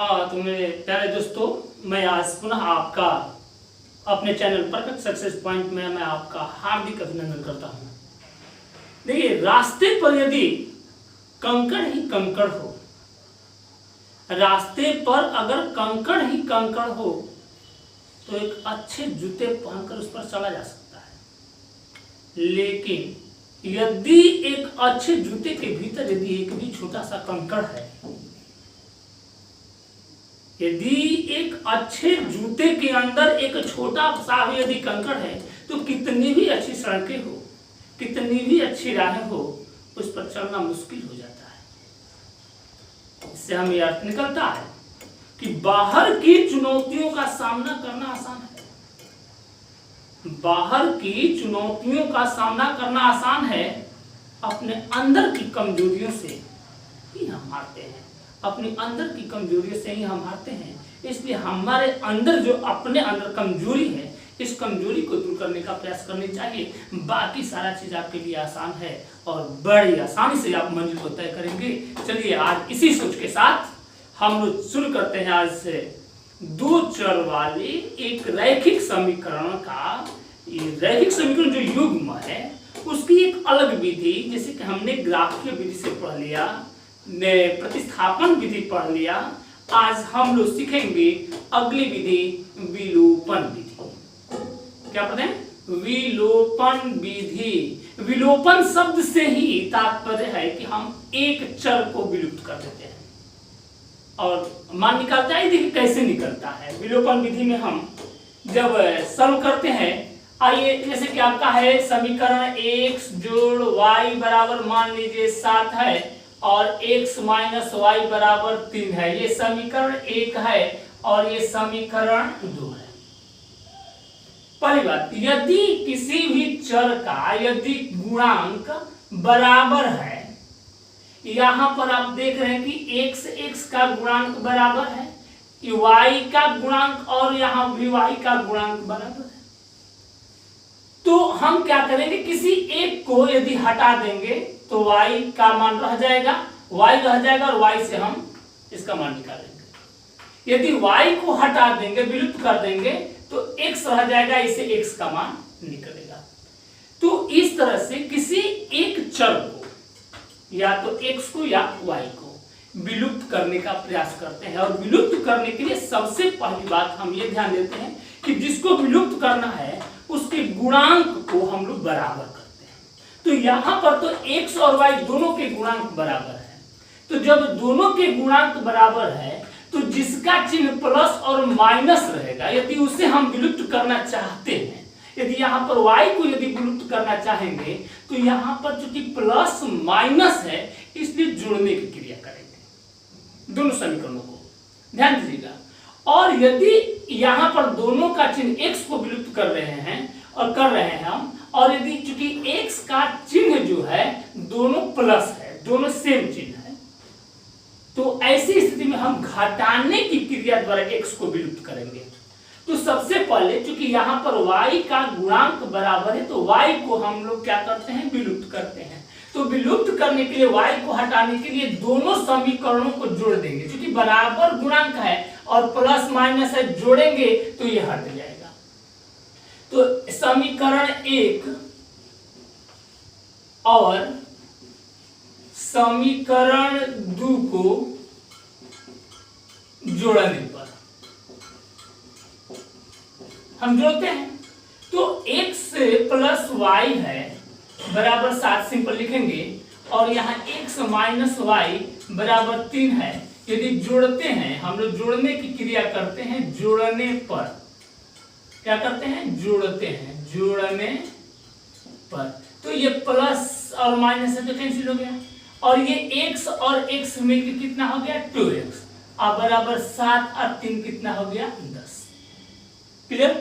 हाँ तो मेरे प्यारे दोस्तों, मैं आज पुनः आपका अपने चैनल परफेक्ट सक्सेस पॉइंट में मैं आपका हार्दिक अभिनंदन करता हूँ। देखिए, रास्ते पर यदि कंकड़ ही कंकड़ हो, रास्ते पर अगर कंकड़ ही कंकड़ हो तो एक अच्छे जूते पहनकर उस पर चला जा सकता है। लेकिन यदि एक अच्छे जूते के भीतर यदि एक भी छोटा सा कंकड़ है, यदि एक अच्छे जूते के अंदर एक छोटा सा भी यदि कंकड़ है तो कितनी भी अच्छी सड़कें हो, कितनी भी अच्छी राहें हो, उस पर चलना मुश्किल हो जाता है। इससे हमें अर्थ निकलता है कि बाहर की चुनौतियों का सामना करना आसान है। बाहर की चुनौतियों का सामना करना आसान है, अपने अंदर की कमजोरियों से ही हम हारते हैं। अपने अंदर की कमजोरियों से ही हम हारते हैं। इसलिए हमारे अंदर जो अपने अंदर कमजोरी है, इस कमजोरी को दूर करने का प्रयास करनी चाहिए। बाकी सारा चीज आपके लिए आसान है और बड़ी आसानी से आप मंजिल को तय करेंगे। चलिए आज इसी सोच के साथ हम लोग शुरू करते हैं आज से दो चर वाले एक रैखिक समीकरण का। ये रैखिक समीकरण जो युग्म है उसकी एक अलग विधि, जैसे कि हमने ग्राफीय विधि से पढ़ लिया, ने प्रतिस्थापन विधि पढ़ लिया। आज हम लोग सीखेंगे अगली विधि, विलोपन विधि। क्या पढ़ते हैं? विलोपन विधि। विलोपन शब्द से ही तात्पर्य है कि हम एक चर को विलुप्त कर देते हैं और मान निकालते हैं। देखिए कैसे निकलता है विलोपन विधि में। हम जब सॉल्व करते हैं, आइए जैसे कि आपका है समीकरण x जोड़ y बराबर मान लीजिए 7 है और x माइनस y बराबर 3 है। ये समीकरण 1 है और ये समीकरण 2 है। पहली बात, यदि किसी भी चर का यदि गुणांक बराबर है, यहां पर आप देख रहे हैं कि x का गुणांक बराबर है, y का गुणांक और यहां भी y का गुणांक बराबर है, तो हम क्या करेंगे, किसी एक को यदि हटा देंगे तो y का मान रह जाएगा, y रह जाएगा और y से हम इसका मान निकालेंगे। यदि y को हटा देंगे, विलुप्त कर देंगे तो x रह जाएगा, इसे x का मान निकलेगा। तो इस तरह से किसी एक चर को, या तो x को या y को विलुप्त करने का प्रयास करते हैं। और विलुप्त करने के लिए सबसे पहली बात हम ये ध्यान देते हैं कि जिसको विलुप्त करना है उसके गुणांक को हम लोग बराबर करते हैं। तो यहां पर तो x और y दोनों के गुणांक बराबर है। तो जब दोनों के गुणांक बराबर है तो जिसका चिन्ह प्लस और माइनस रहेगा, यदि उसे हम विलुप्त करना चाहते हैं, यदि यहाँ पर y को यदि विलुप्त करना चाहेंगे तो यहाँ पर चूंकि प्लस माइनस है इसलिए जोड़ने की क्रिया करेंगे दोनों समीकरणों को, ध्यान दीजिएगा। और यदि यहाँ पर दोनों का चिन्ह x को विलुप्त कर रहे हैं और कर रहे हैं हम, और यदि चूंकि x का चिन्ह जो है दोनों प्लस है, दोनों सेम चिन्ह है, तो ऐसी स्थिति में हम घटाने की क्रिया द्वारा x को विलुप्त करेंगे। तो सबसे पहले चूंकि यहाँ पर y का गुणांक बराबर है तो y को हम लोग क्या करते हैं, विलुप्त करते हैं। तो विलुप्त करने के लिए y को हटाने के लिए दोनों समीकरणों को जोड़ देंगे। चूंकि बराबर गुणांक है और प्लस माइनस है, जोड़ेंगे तो ये हट जाएगा। तो समीकरण 1 और समीकरण 2 को जोड़ने पर हम जोड़ते हैं तो x प्लस y है बराबर 7, सिंपल लिखेंगे, और यहाँ x माइनस y बराबर 3 है। यदि जोड़ते हैं, हम लोग जोड़ने की क्रिया करते हैं, जोड़ने पर क्या करते हैं, जोड़ते हैं, जोड़ने पर तो ये प्लस और माइनस है तो कैंसिल हो गया, और ये x और x मिलकर कितना हो गया, 2x, अब बराबर 7 और 3 कितना हो गया, 10। क्लियर?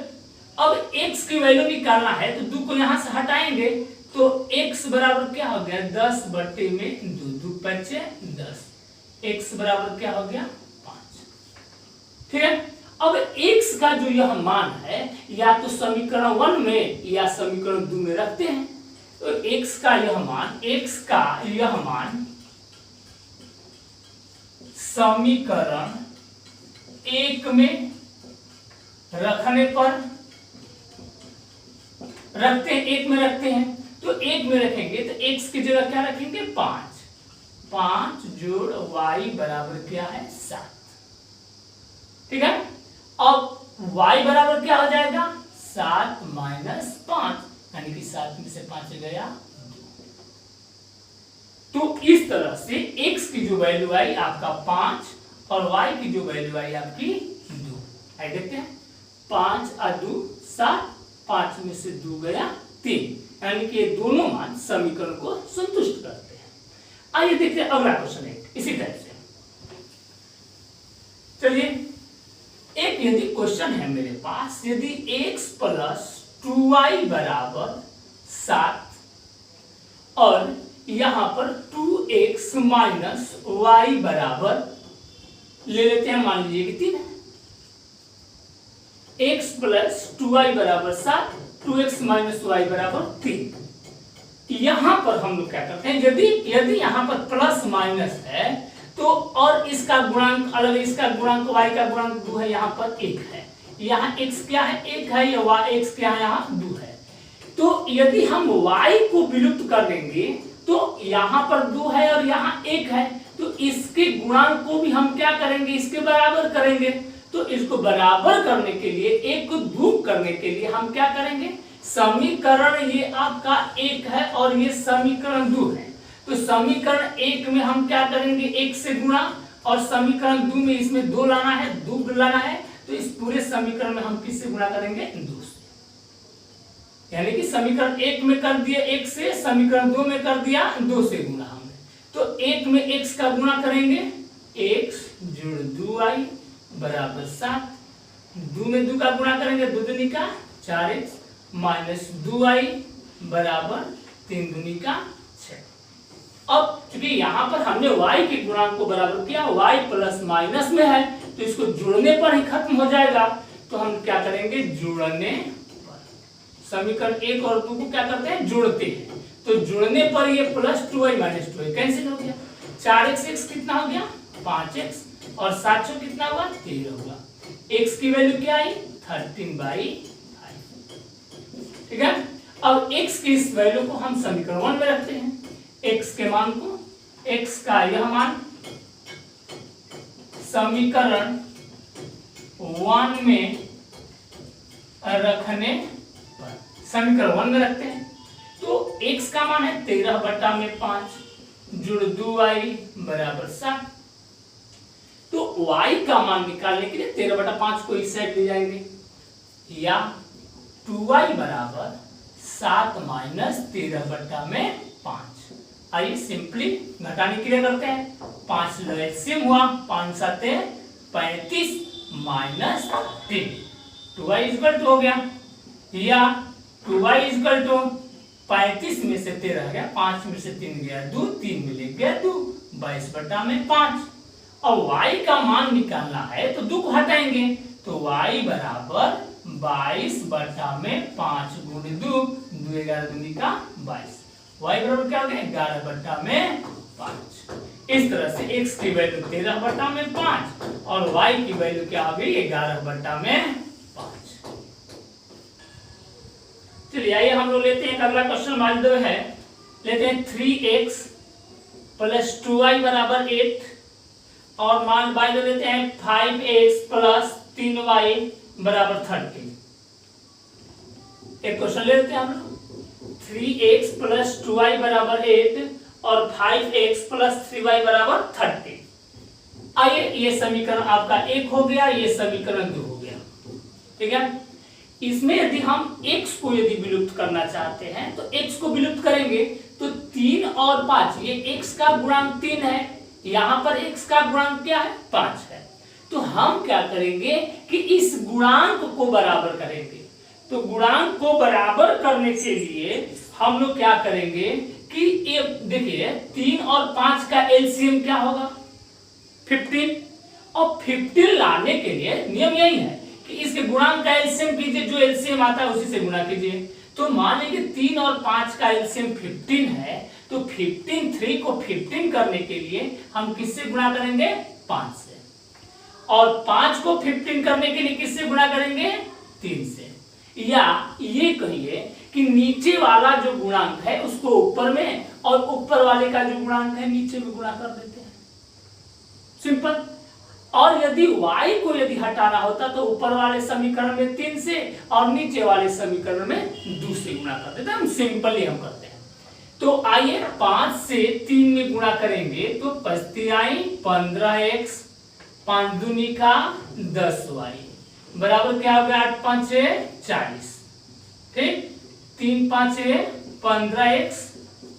अब x की वैल्यू निकालना है तो 2 को यहां से हटाएंगे तो x बराबर क्या हो गया, 10 बटे में 2, 2 5 10, x बराबर क्या हो गया, 5। ठीक है? अब x का जो यह मान है या तो समीकरण 1 में या समीकरण 2 में रखते हैं। तो x का यह मान समीकरण एक में रखने पर रखते हैं, एक में रखते हैं, तो एक में रखेंगे तो x की जगह क्या रखेंगे 5, 5 जोड़ y बराबर क्या है 7। ठीक है, अब y बराबर क्या हो जाएगा 7 माइनस 5, यानी कि 7 में से 5 गया 2। तो इस तरह से x की जो वैल्यू आई आपका 5 और y की जो वैल्यू आई आपकी 2। आइए देखते हैं, 5 और 2 7, 5 में से 2 गया 3, यानी कि ये दोनों मान समीकरण को संतुष्ट करते हैं। आइए देखते हैं अगला क्वेश्चन है इसी टाइप से। चलिए, एक यदि क्वेश्चन है मेरे पास, यदि x प्लस 2y बराबर 7 और यहां पर 2x माइनस y बराबर ले लेते हैं, मान लीजिए कि 3 है। x प्लस 2y बराबर 7, 2x माइनस y बराबर 3। यहां पर हम लोग क्या करते हैं, यदि यहां पर प्लस माइनस है तो और इसका गुणांक अलग, इसका गुणांक y का गुणांक 2 है, यहां पर 1 है, यहाँ x क्या है 1 है, या x क्या है यहाँ 2 है। तो यदि हम y को विलुप्त कर देंगे तो यहाँ पर 2 है और यहाँ 1 है, तो इसके गुणांक को भी हम क्या करेंगे, इसके बराबर करेंगे। तो इसको बराबर करने के लिए, एक को दूर करने के लिए हम क्या करेंगे, समीकरण ये आपका 1 है और ये समीकरण 2 है, तो समीकरण 1 में हम क्या करेंगे 1 से गुणा, और समीकरण 2 में इसमें 2 लाना है, 2 लाना है, तो इस पूरे समीकरण में हम किससे गुणा करेंगे 2 से। यानी कि समीकरण 1 में कर दिया 1 से, समीकरण 2 में कर दिया 2 से गुणा हमने। तो 1 में x का गुणा करेंगे, x जोड़ 2y बराबर 7, 2 में 2 का गुणा करेंगे 2 दूनी का 4x माइनस 2y बराबर 3 दूनी का 6। अब चूंकि यहाँ पर हमने y के गुणांक को बराबर किया, y प्लस माइनस में है तो इसको जोड़ने पर ही खत्म हो जाएगा। तो हम क्या करेंगे, जोड़ने पर समीकरण 1 और 2 को क्या करते हैं, जोड़ते हैं। तो जोड़ने पर ये plus 2y minus 2y cancel हो गया, 4x कितना हो गया 5x और 700 कितना हुआ 13 हुआ। x की वैल्यू क्या आई 13/5। ठीक है, अब x की इस वैल्यू को हम समीकरण 1 में रखते हैं, x के मान को, x का यह मान समीकरण 1 में रखने पर, समीकरण 1 में रखते हैं तो x का मान है 13/5 जुड़ 2y बराबर 7। तो y का मान निकालने के लिए 13/5 को इस साइड ले जाएंगे, या 2y बराबर 7 माइनस 13/5। आइए सिंपली घटाने के लिए करते हैं, 5 एलसीएम हुआ, 5 7 35 माइनस 3, 2y इक्वल टू हो गया, या 2y इक्वल टू 35 में से 13 गया, 5 में से 3 गया 2, 3 में ले गया 2, 22/5। और y का मान निकालना है तो 2 को हटाएंगे, तो y बराबर 22/5 गुणे 2, 2 11 दूनी का 22, y बराबर क्या हो गया 11/5। इस तरह से x की वैल्यू 13/5 और y की वैल्यू क्या हो गई 11/5। चलिए आइए हम लोग लेते हैं अगला क्वेश्चन, मान दो है, लेते हैं 3x प्लस 2y बराबर 8 और मान बाय दो लेते हैं 5x प्लस 3y बराबर 30। एक क्वेश्चन ले लेते हैं हम लोग, 3x प्लस 2y बराबर 8 और 5x प्लस 3y बराबर 30। आइए ये समीकरण आपका 1 हो गया, ये समीकरण 2 हो गया। ठीक है, इसमें यदि हम x को यदि विलुप्त करना चाहते हैं तो x को विलुप्त करेंगे तो 3 और 5, ये x का गुणांक 3 है, यहां पर x का गुणांक क्या है 5 है। तो हम क्या करेंगे कि इस गुणांक को बराबर करेंगे। तो गुणांक को बराबर करने के लिए हम लोग क्या करेंगे कि ये देखिए 3 और 5 का एलसीएम क्या होगा 15, और 15 लाने के लिए नियम यही है कि इसके गुणांक का एलसीएम कीजिए, जो एलसीएम आता है उसी से गुणा कीजिए। तो मान लीजिए 3 और 5 का एलसीएम 15 है, तो 15 3 को 15 करने के लिए हम किससे गुणा करेंगे 5 से, और 5 को 15 करने के लिए किससे गुणा करेंगे? 3 से। या ये कहिए कि नीचे वाला जो गुणांक है उसको ऊपर में और ऊपर वाले का जो गुणांक है नीचे में गुणा कर देते हैं, सिंपल। और यदि y को यदि हटाना होता तो ऊपर वाले समीकरण में 3 से और नीचे वाले समीकरण में 2 से गुणा कर देते हैं। हम सिंपली हम करते हैं। तो आइए 5 से 3 में गुणा करेंगे तो 15x 5 दूनी का 10y बराबर क्या हो गया? 8 5 40। ठीक, 3 5 15x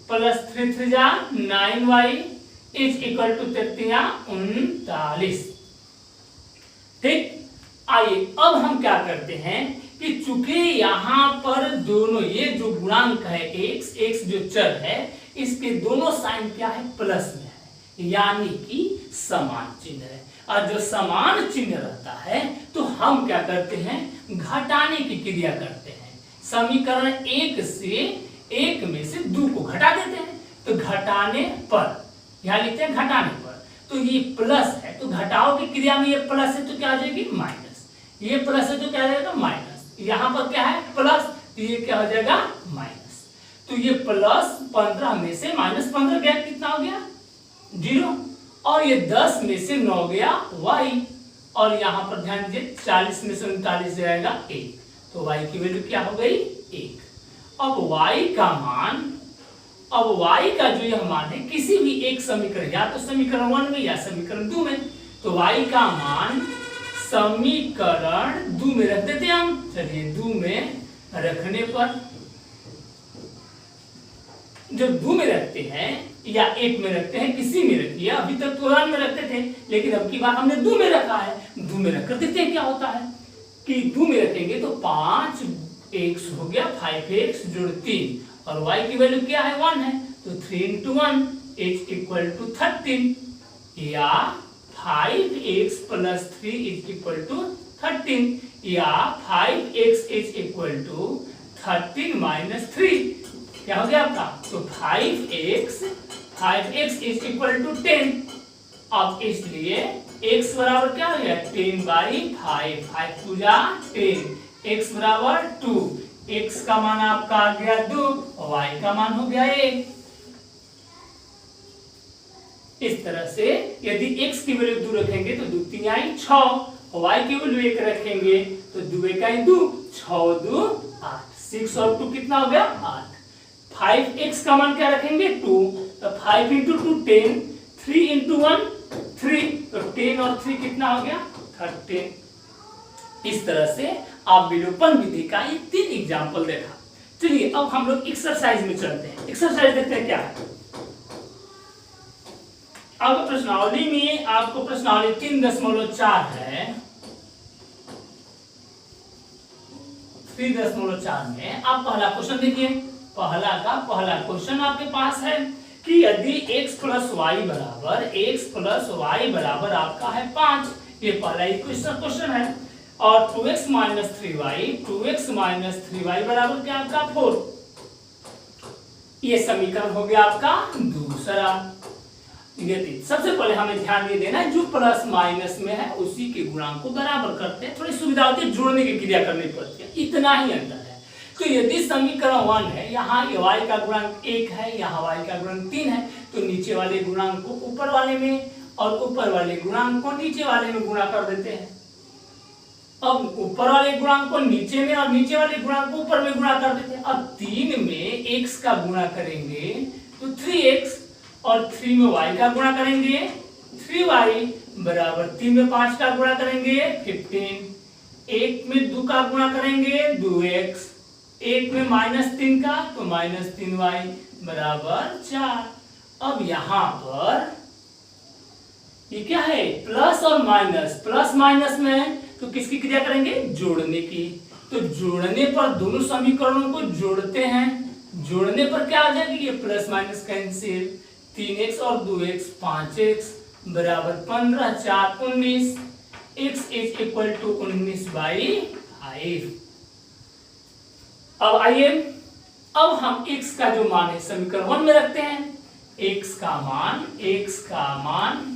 plus 3 3 9y is equal to 39। ठीक, आइए अब हम क्या करते हैं कि चूंकि यहाँ पर दोनों ये जो गुणांक है x जो चर है इसके दोनों साइन क्या है? प्लस में है, यानी कि समान चिन्ह है। और जो समान चिन्ह रहता है तो हम क्या करते हैं? घटाने की क्रिया करते हैं। समीकरण 1 से 1 में से 2 को घटा देते हैं। तो घटाने पर यहाँ लिखते हैं घटाने पर, तो ये प्लस है तो घटाओ की क्रिया में ये प्लस है तो क्या आ जाएगी? माइनस। ये प्लस है तो क्या आ जाएगा? माइनस। यहाँ पर क्या है? प्लस, तो ये क्या हो जाएगा? माइनस। तो ये प्लस 15 में से माइनस 15 गया, कितना हो गया? 0। और ये 10 में से 9 गया y, और यहाँ पर ध्यान दीजिए 40 में से 39 जाएगा 1, तो y की वैल्यू क्या हो गई? 1। अब y का मान, अब y का जो यह मान है किसी भी एक समीकरण, या तो समीकरण 1 में या समीकरण 2 में, तो y का मान समीकरण 2 में रख देते हैं हम। चलिए 2 में रखने पर, जब 2 में रखते हैं या 1 में रखते हैं, किसी में रखिए, अभी तक तो 1 में रखते थे लेकिन अब की बार हमने 2 में रखा है। 2 में रख कर देखते हैं क्या होता है कि 2 में रखेंगे तो 5x हो गया 5x जोड़ 3 और y की वैल्यू क्या है? 1 है, तो 3 × 1 इज इक्वल टू 13, या 5x plus 3 is equal to 13, या 5x is equal to 13 minus 3, क्या हो गया आपका? तो 5x इज इक्वल टू 10। अब इसलिए x बराबर क्या हो गया? 10/5, 5 2 10, x बराबर 2, x का मान आपका आ गया 2, y का मान हो गया 1। इस तरह से यदि x की वैल्यू 2 रखेंगे तो 2 3 आई 6, y की वैल्यू 1 रखेंगे तो 2 1 आई 2, 6 2 8, 6 और 2 कितना हो गया? 8। 5x का मान क्या रखेंगे? 2, तो 5 × 2 10, 3 × 1 3, तो 10 और 3 कितना हो गया? 13। इस तरह से आप विलोपन विधि का ये 3 एग्जाम्पल देखा। चलिए अब हम लोग एक्सरसाइज में चलते हैं। एक्सरसाइज देखते हैं क्या है। अब प्रश्नावली में आपको प्रश्नावली 3.4 है। 3.4 में आप पहला क्वेश्चन देखिए। पहला क्वेश्चन आपके पास है कि यदि x प्लस वाई बराबर आपका है 5, ये पहला क्वेश्चन है, और 2x माइनस 3y बराबर क्या आपका 4, ये समीकरण हो गया आपका दूसरा। यदि सबसे पहले हमें ध्यान ये देना है जो प्लस माइनस में है उसी के गुणांक को बराबर करते हैं। थोड़ी सुविधा होती है, जोड़ने की क्रिया करनी पड़ती है, इतना ही अंतर है। तो यदि समीकरण 1 है, यहाँ y का गुणांक 1 है, यहाँ y का गुणांक 3 है, तो नीचे वाले गुणांक को ऊपर वाले में और ऊपर वाले गुणांक को नीचे वाले में गुणा कर देते हैं। अब ऊपर वाले गुणांक को नीचे में और नीचे वाले गुणांक को ऊपर में गुणा कर देते हैं। अब 3 में x का गुणा करेंगे तो 3x, और 3 में y का गुणा करेंगे 3y बराबर 3 में 5 का गुणा करेंगे 15, 1 में 2 का गुणा करेंगे 2x, 1 में -3 का तो -3y बराबर 4। अब यहाँ पर ये क्या है? प्लस और माइनस, प्लस माइनस में है तो किसकी क्रिया करेंगे? जोड़ने की। तो जोड़ने पर दोनों समीकरणों को जोड़ते हैं। जोड़ने पर क्या आ जाएगी? ये प्लस माइनस कैंसिल, 3x और 2x 5x बराबर 15, 4 19, x इज इक्वल टू 19/5। अब आइए, अब हम x का जो मान है समीकरण 1 में रखते हैं। x का मान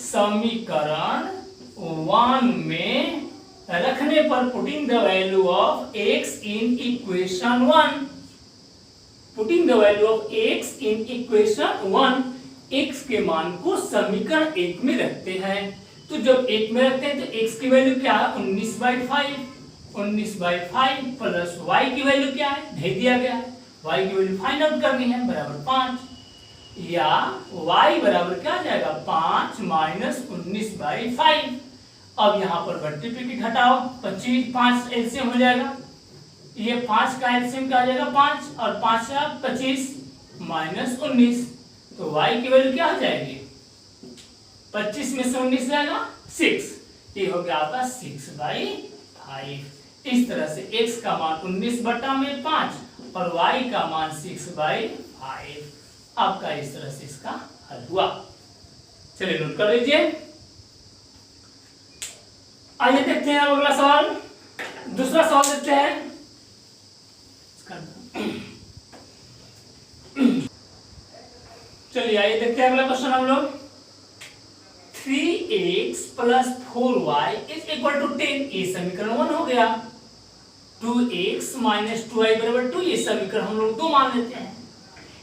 समीकरण 1 में रखने पर putting the value of x in equation 1, putting the value of x in equation 1, x के मान को समीकरण 1 में रखते हैं। तो जब 1 में रखते हैं तो x की वैल्यू क्या है 19/5, 19/5 प्लस y की वैल्यू क्या है दे दिया गया है, y की वैल्यू फाइंड आउट करनी है बराबर 5, या y बराबर क्या आ जाएगा 5 माइनस 19/5। अब यहाँ पर मल्टीप्लिकेट हटाओ 25, 5 एलसीएम हो जाएगा, ये 5 का एलसीएम क्या आ जाएगा 5 और 5 से 25 माइनस 19, तो y की वैल्यु क्या हो जाएगी 25 में से 19 जाएगा 6, ये हो गया आपका 6/5। इस तरह से x का मान 19/5 और y का मान 6/5 आपका इस तरह से इसका हल हुआ। चलिए नोट कर लीजिए। आइए देखते हैं अगला सवाल, दूसरा सवाल देखते हैं। चलिए आइए देखते हैं अगला क्वेश्चन हम लोग। 3x + 4y = 10, ये समीकरण 1 हो गया। 2x - 2y = 2, ये समीकरण हम लोग 2 मान लेते हैं।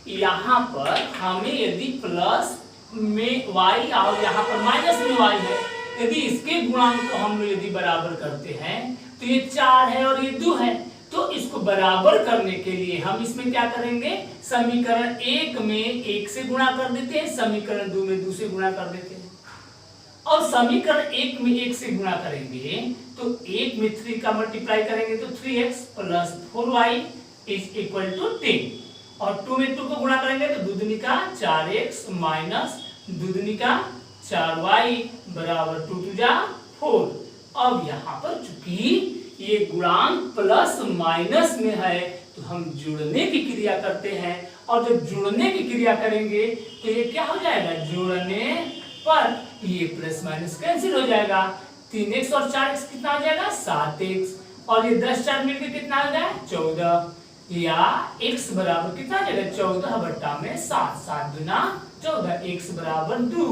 यहाँ पर हमें यदि प्लस में y और यहाँ पर माइनस में y है, यदि इसके गुणांक को हम लोग यदि बराबर करते हैं तो ये 4 है और ये 2 है, तो इसको बराबर करने के लिए हम इसमें क्या करेंगे समीकरण 1 में 1 से गुणा कर देते हैं, समीकरण 2 में 2 से गुणा कर देते हैं। और समीकरण 1 में 1 से गुणा करेंगे तो 1 में 3 का मल्टीप्लाई करेंगे तो 3x + 4y = 10, और 2 में 2 को गुणा करेंगे तो 2 दूनी का 4x माइनस 2 दूनी का 4y बराबर 2 × 2 4। अब यहाँ पर चूंकि ये गुणांक प्लस माइनस में है तो हम जुड़ने की क्रिया करते हैं, और जब जुड़ने की क्रिया करेंगे तो ये क्या हो जाएगा जोड़ने पर ये प्लस माइनस कैंसिल हो जाएगा। 3x और 4x कितना हो जाएगा 7x, और ये 10 4 मिलकर कितना हो जाएगा 14, या x बराबर कितना आ जाएगा 14/7, 7 दूना 14, x बराबर 2,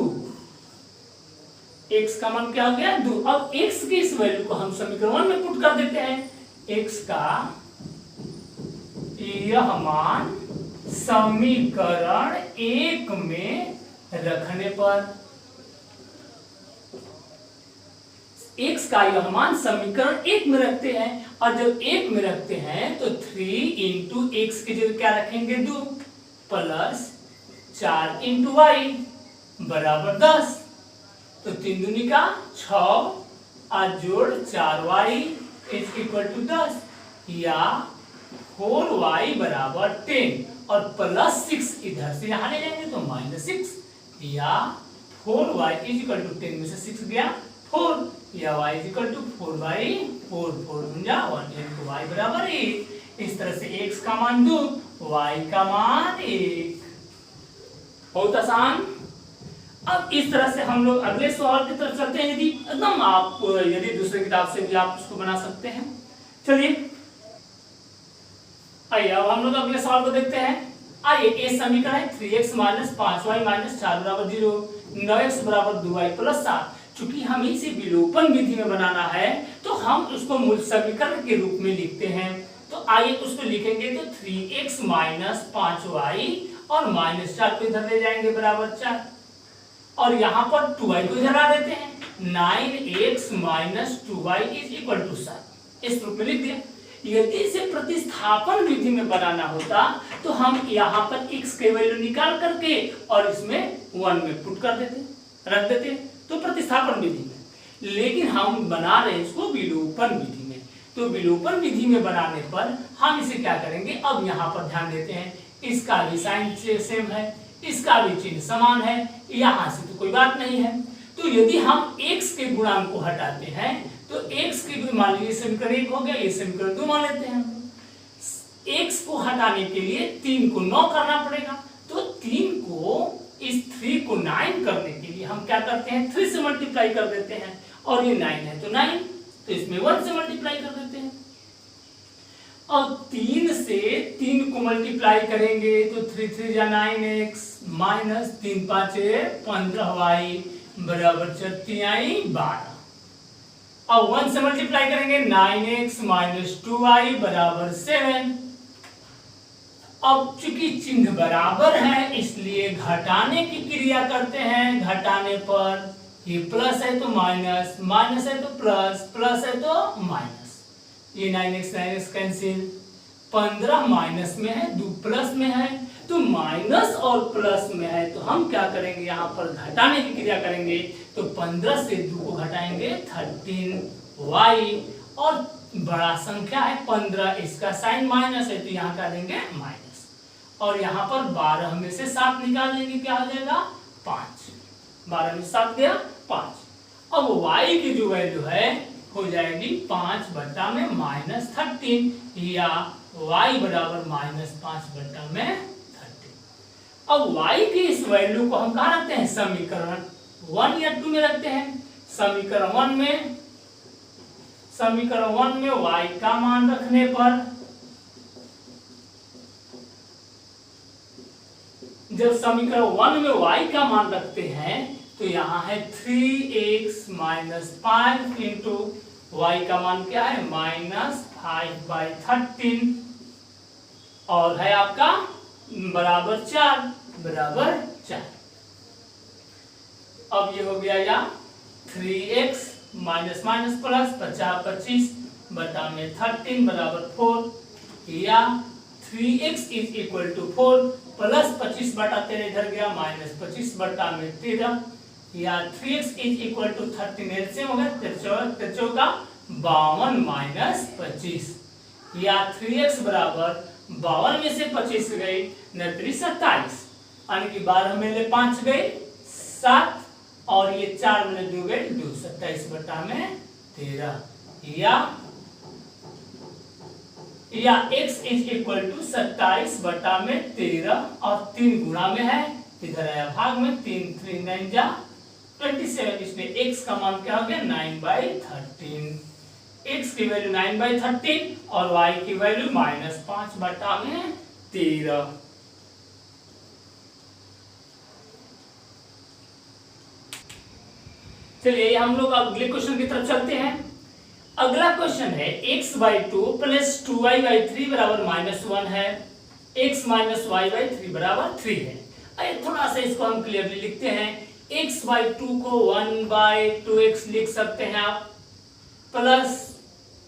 x का मान क्या हो गया 2। अब x की इस वैल्यू को हम समीकरण 1 में पुट कर देते हैं। x का यह मान समीकरण 1 में रखने पर, x का यह मान समीकरण 1 में रखते हैं, और जब 1 में रखते हैं तो 3 × x की जगह क्या रखेंगे 2 प्लस 4 × y बराबर 10, तो 3 दूनी का 6 और जोड़ 4y = 10, या 4y बराबर 10 और प्लस 6 इधर से यहाँ ले जाएंगे तो -6, या 4y = 10 में से 6 गया 4, या y = 4/4, 4 दूना 1, तो y बराबर 1। इस तरह से x का मान 2, y का मान 1। बहुत आसान। अब इस तरह से हम लोग अगले सवाल की तरफ चलते हैं। यदि एकदम आप यदि दूसरे किताब से भी आप उसको बना सकते हैं। चलिए आइए अब हम लोग अगले सवाल को देखते हैं। आइए ये समीकरण है 3x - 5y - 4 = 0, 9x = 2y + 7। चूंकि हमें इसे विलोपन विधि में बनाना है तो हम उसको मूल समीकरण के रूप में लिखते हैं। तो आइए उसको लिखेंगे तो 3x - 5y और -4 को इधर ले जाएंगे बराबर 4, और यहाँ पर 2y को इधर ला देते हैं, 9x - 2y = 7, इस रूप में लिख दिया। यदि इसे प्रतिस्थापन विधि में बनाना होता तो हम यहाँ पर x के वैल्यू निकाल करके और इसमें 1 में पुट कर देते, रख देते, तो प्रतिस्थापन विधि में। लेकिन हम बना रहे इसको विलोपन विधि में, तो विलोपन विधि में बनाने पर हम इसे क्या करेंगे, अब यहाँ पर ध्यान देते हैं, इसका भी साइन सेम है, इसका भी चिन्ह समान है, यहाँ से तो कोई बात नहीं है। तो यदि हम x के गुणांक को हटाते हैं तो x की मान लीजिए समीकरण 1 हो गया, ये समीकरण 2 मान लेते हैं। x को हटाने के लिए 3 को 9 करना पड़ेगा, तो 3 को इस 3 को 9 करने के लिए हम क्या करते हैं 3 से मल्टीप्लाई कर देते हैं, और ये 9 है तो 9, तो इसमें 1 से मल्टीप्लाई कर देते हैं। और 3 से 3 को मल्टीप्लाई करेंगे तो 3 3 या 9x - 3 5 15y बराबर 4 तिहाई 12। अब 1 से मल्टीप्लाई करेंगे 9x माइनस 2y बराबर 7। अब चूंकि चिन्ह बराबर है इसलिए घटाने की क्रिया करते हैं। घटाने पर ये प्लस है तो माइनस, माइनस है तो प्लस, प्लस है तो माइनस। ये 9x कैंसिल, 15 माइनस में है, 2 प्लस में है, तो माइनस और प्लस में है तो हम क्या करेंगे, यहाँ पर घटाने की क्रिया करेंगे। तो 15 से 2 को घटाएंगे 13y, और बड़ा संख्या है 15, इसका साइन माइनस है तो यहाँ क्या देंगे माइनस, और यहाँ पर 12 में से 7 निकाल देंगे, क्या हो जाएगा 5। 12 में 7 गया 5। अब y की जो वैल्यू है हो जाएगी 5 बटा में माइनस 13, या y बराबर माइनस 5 बटा में 13। अब y की इस वैल्यू को हम कहाँ रखते हैं, समीकरण 1 या 2 में रखते हैं। समीकरण 1 में y का मान रखने पर, जब समीकरण 1 में y का मान रखते हैं तो यहाँ है 3x माइनस 5 इंटू y का मान क्या है माइनस 5/13, और है आपका बराबर 4, बराबर 4। अब ये हो गया या 3x माइनस माइनस प्लस 25 बटा में 13 बराबर 4, या 3x is equal to 4 plus 25 बटा 13 इधर गया माइनस 25 बटा में 13, या 3x is equal to 13 LCM हो गया 53 का 52 माइनस 25, या 3x बराबर 52 में से 25 गई 27, यानी कि 12 में ले 5 गई 7, और ये 4 में 2 गई 2, 27 बटा में 13, या x इज इक्वल टू 27 बटा में 13, और 3 गुणा में है, इधर आया भाग में, 3 3 9 जा 27, इसलिए x का मान क्या हो गया 9/13। x की वैल्यू 9/13 और y की वैल्यू माइनस 5 बटा में 13। चलिए हम लोग अगले क्वेश्चन की तरफ चलते हैं। अगला क्वेश्चन है x/2 प्लस 2y/3 बराबर -1 है, x माइनस y/3 बराबर 3 है। आइए थोड़ा सा इसको हम क्लियरली लिखते हैं। x/2 को 1/2x लिख सकते हैं आप, प्लस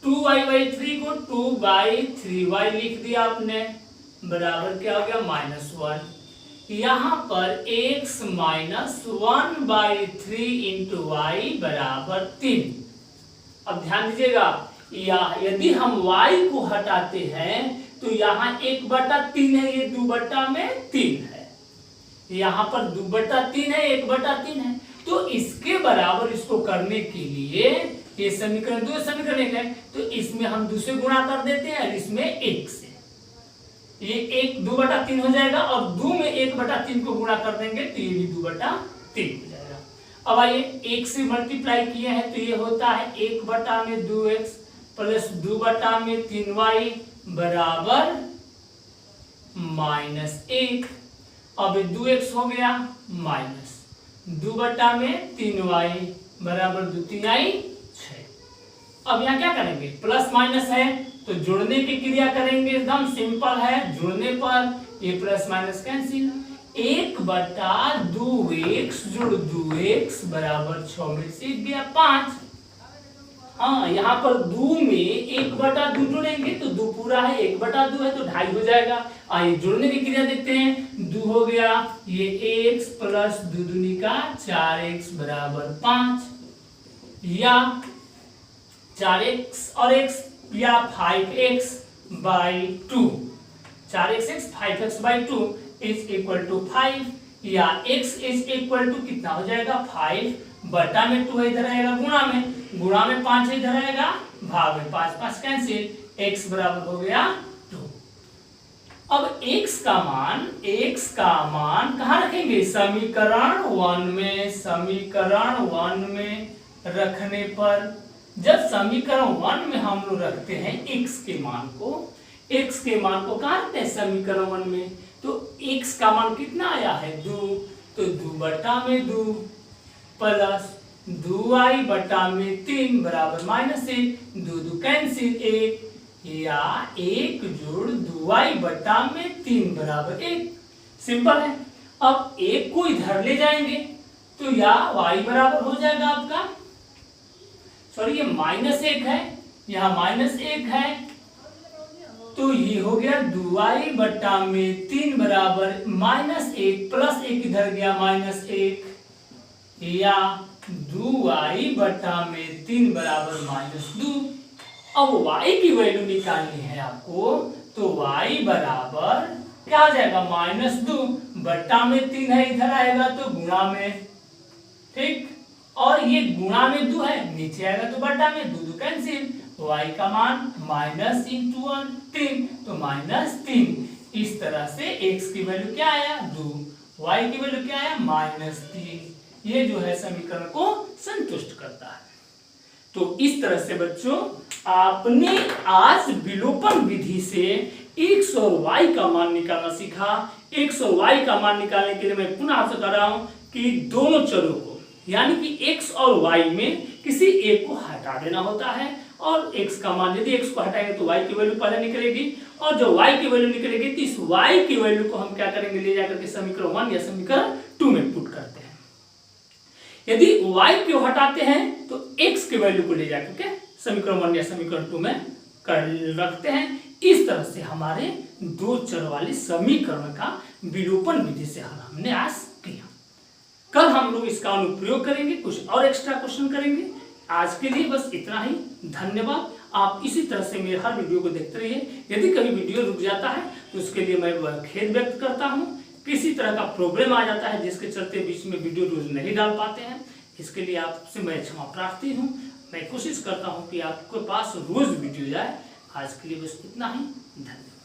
2y/3 को 2/3y लिख दिया आपने, बराबर क्या हो गया -1। यहाँ पर x माइनस 1/3 इंटू वाई बराबर 3। अब ध्यान दीजिएगा, यदि हम y को हटाते हैं तो यहाँ 1/3 है, ये 2/3 है, यहाँ पर 2/3 है, 1/3 है, तो इसके बराबर इसको करने के लिए ये समीकरण 2 समीकरण 1 है, तो इसमें हम 2 से गुणा कर देते हैं और इसमें 1 से, ये 1 2/3 हो जाएगा, और 2 में 1/3 को गुणा कर देंगे तो ये भी 2/3 हो जाएगा। अब आइए 1 से मल्टीप्लाई किए हैं तो ये होता है 1/2x प्लस 2/3y बराबर -1। अब 2x हो गया माइनस 2/3y बराबर 2 3 6। अब यहाँ क्या करेंगे, प्लस माइनस है तो जोड़ने की क्रिया करेंगे, एकदम सिंपल है। जोड़ने पर ये प्लस माइनस कैंसिल, 1/2x जोड़ 2x बराबर 6 में से गया 5। हाँ, यहाँ पर 2 में 1/2 जोड़ेंगे तो 2 पूरा है, 1/2 है तो 2.5 हो जाएगा। आइए जोड़ने की क्रिया देखते हैं। 2 हो गया, ये x प्लस 2 दूनी का 4x बराबर 5, या 4x और x, या 5x/2, 4x 5x/2 is equal to 5, या x इज इक्वल टू कितना हो जाएगा 5 बटा में 2 इधर आएगा गुणा में 5 इधर आएगा भाग में 5 5 कैंसिल, x बराबर हो गया 2। अब x का मान कहाँ रखेंगे, समीकरण 1 में। समीकरण 1 में रखने पर, जब समीकरण 1 में हम लोग रखते हैं x के मान को कहाँ रखते हैं समीकरण 1 में, तो x का मान कितना आया है 2, तो 2/2, प्लस 2y बटा में 3 बराबर -1, 2 कैंसिल 1, या 1 जोड़ 2y बटा में 3 बराबर 1। सिंपल है। अब 1 को इधर ले जाएंगे तो या y बराबर हो जाएगा आपका, सॉरी ये -1 है, यहाँ -1 है, तो ये हो गया 2y बटा में 3 बराबर -1 प्लस 1 इधर गया -1, या 2y बटा में 3 बराबर -2। अब y की वैल्यू निकालनी है आपको, तो y बराबर क्या आ जाएगा -2 बटा में 3 है, इधर आएगा तो गुणा में, ठीक, और ये गुणा में 2 है, नीचे आएगा तो बटा में, 2 कैंसिल, y का मान -3, तो -3। इस तरह से x की वैल्यू क्या आया 2, y की वैल्यू क्या आया -3। ये जो है समीकरण को संतुष्ट करता है। तो इस तरह से बच्चों आपने आज विलोपन विधि से x और y का मान निकालना सीखा। x और y का मान निकालने के लिए मैं पुनः आपसे कह रहा हूं कि दोनों चरों को, यानी कि x और y में किसी एक को हटा देना होता है, और x का मान यदि x को हटाएंगे तो y की वैल्यू पहले निकलेगी, और जो y की वैल्यू निकलेगी तो इस y की वैल्यू को हम क्या करेंगे, ले जाकर के समीकरण 1 या समीकरण 2 में पुट करते हैं। यदि y को हटाते हैं तो x की वैल्यू को ले जाकर के समीकरण 1 या समीकरण 2 में रखते हैं। इस तरह से हमारे दो चर वाले समीकरण का विलोपन विधि से हल हमने आज किया। कल हम लोग इसका अनुप्रयोग करेंगे, कुछ और एक्स्ट्रा क्वेश्चन करेंगे। आज के लिए बस इतना ही, धन्यवाद। आप इसी तरह से मेरे हर वीडियो को देखते रहिए। यदि कभी वीडियो रुक जाता है तो उसके लिए मैं खेद व्यक्त करता हूँ। किसी तरह का प्रॉब्लम आ जाता है जिसके चलते बीच में वीडियो रोज नहीं डाल पाते हैं, इसके लिए आपसे मैं क्षमा प्रार्थी हूँ। मैं कोशिश करता हूँ कि आपके पास रोज वीडियो जाए। आज के लिए बस इतना ही, धन्यवाद।